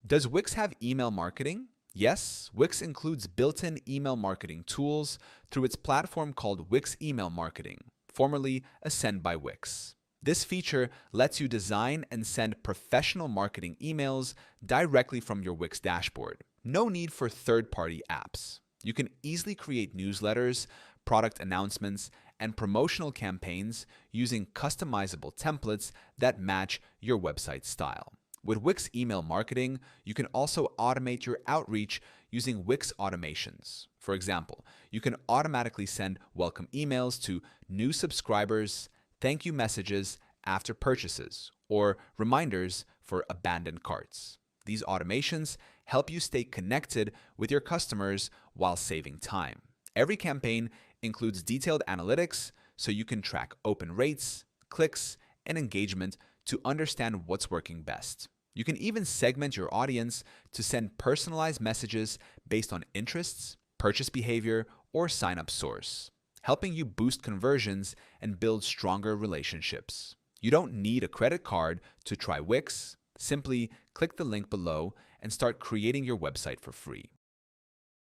Does Wix have email marketing? Yes, Wix includes built-in email marketing tools through its platform called Wix Email Marketing, formerly Ascend by Wix. This feature lets you design and send professional marketing emails directly from your Wix dashboard. No need for third-party apps. You can easily create newsletters, product announcements, and promotional campaigns using customizable templates that match your website style. With Wix Email Marketing, you can also automate your outreach using Wix automations. For example, you can automatically send welcome emails to new subscribers, thank you messages after purchases, or reminders for abandoned carts. These automations help you stay connected with your customers while saving time. Every campaign includes detailed analytics so you can track open rates, clicks, and engagement to understand what's working best. You can even segment your audience to send personalized messages based on interests, purchase behavior, or sign-up source, helping you boost conversions and build stronger relationships. You don't need a credit card to try Wix. Simply click the link below and start creating your website for free.